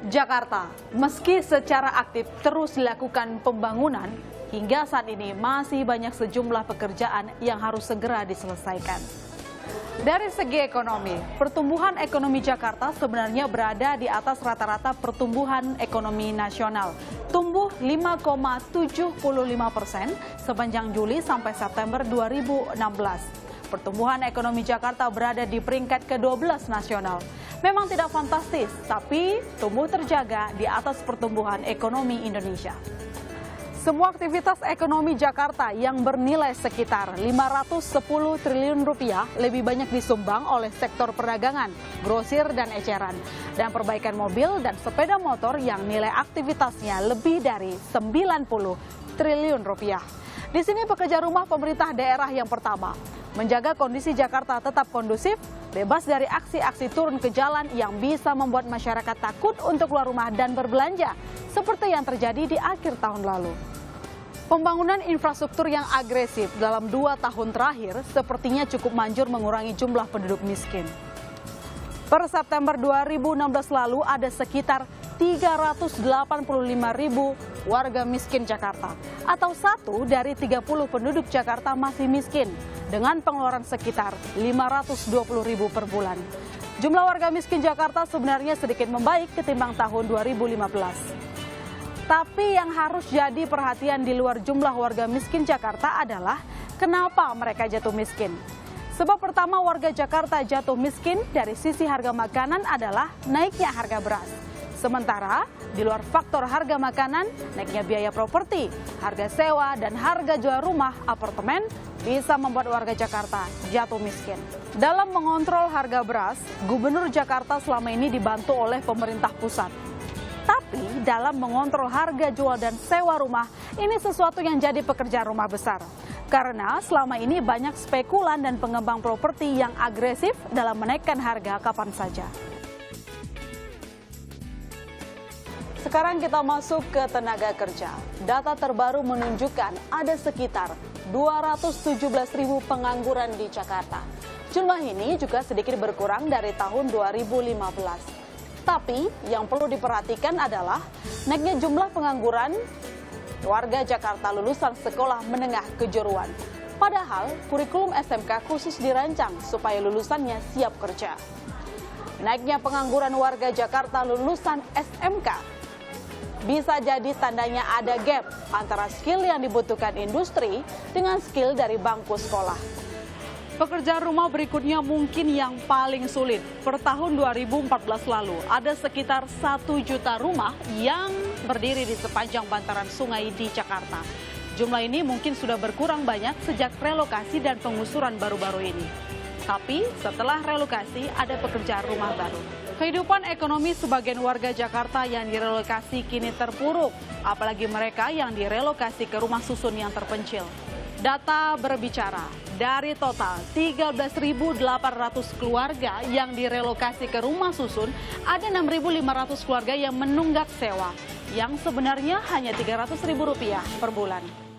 Jakarta, meski secara aktif terus dilakukan pembangunan, hingga saat ini masih banyak sejumlah pekerjaan yang harus segera diselesaikan. Dari segi ekonomi, pertumbuhan ekonomi Jakarta sebenarnya berada di atas rata-rata pertumbuhan ekonomi nasional, tumbuh 5,75% sepanjang Juli sampai September 2016. Pertumbuhan ekonomi Jakarta berada di peringkat ke-12 nasional. Memang tidak fantastis, tapi tumbuh terjaga di atas pertumbuhan ekonomi Indonesia. Semua aktivitas ekonomi Jakarta yang bernilai sekitar 510 triliun rupiah lebih banyak disumbang oleh sektor perdagangan, grosir dan eceran, dan perbaikan mobil dan sepeda motor yang nilai aktivitasnya lebih dari 90 triliun rupiah. Di sini pekerja rumah pemerintah daerah yang pertama, menjaga kondisi Jakarta tetap kondusif, bebas dari aksi-aksi turun ke jalan yang bisa membuat masyarakat takut untuk keluar rumah dan berbelanja, seperti yang terjadi di akhir tahun lalu. Pembangunan infrastruktur yang agresif dalam 2 tahun terakhir sepertinya cukup manjur mengurangi jumlah penduduk miskin. Per September 2016 lalu ada sekitar 385.000 warga miskin Jakarta, atau 1 dari 30 penduduk Jakarta masih miskin, dengan pengeluaran sekitar 520.000 per bulan. Jumlah warga miskin Jakarta sebenarnya sedikit membaik ketimbang tahun 2015. Tapi yang harus jadi perhatian di luar jumlah warga miskin Jakarta adalah kenapa mereka jatuh miskin. Sebab pertama warga Jakarta jatuh miskin dari sisi harga makanan adalah naiknya harga beras. Sementara di luar faktor harga makanan, naiknya biaya properti, harga sewa, dan harga jual rumah, apartemen bisa membuat warga Jakarta jatuh miskin. Dalam mengontrol harga beras, Gubernur Jakarta selama ini dibantu oleh pemerintah pusat. Tapi dalam mengontrol harga jual dan sewa rumah, ini sesuatu yang jadi pekerjaan rumah besar. Karena selama ini banyak spekulan dan pengembang properti yang agresif dalam menaikkan harga kapan saja. Sekarang kita masuk ke tenaga kerja. Data terbaru menunjukkan ada sekitar 217.000 pengangguran di Jakarta. Jumlah ini juga sedikit berkurang dari tahun 2015. Tapi yang perlu diperhatikan adalah naiknya jumlah pengangguran warga Jakarta lulusan sekolah menengah kejuruan. Padahal kurikulum SMK khusus dirancang supaya lulusannya siap kerja. Naiknya pengangguran warga Jakarta lulusan SMK bisa jadi tandanya ada gap antara skill yang dibutuhkan industri dengan skill dari bangku sekolah. Pekerjaan rumah berikutnya mungkin yang paling sulit. Per tahun 2014 lalu, ada sekitar 1 juta rumah yang berdiri di sepanjang bantaran sungai di Jakarta. Jumlah ini mungkin sudah berkurang banyak sejak relokasi dan penggusuran baru-baru ini. Tapi setelah relokasi, ada pekerjaan rumah baru. Kehidupan ekonomi sebagian warga Jakarta yang direlokasi kini terpuruk, apalagi mereka yang direlokasi ke rumah susun yang terpencil. Data berbicara, dari total 13.800 keluarga yang direlokasi ke rumah susun, ada 6.500 keluarga yang menunggak sewa, yang sebenarnya hanya Rp300.000 per bulan.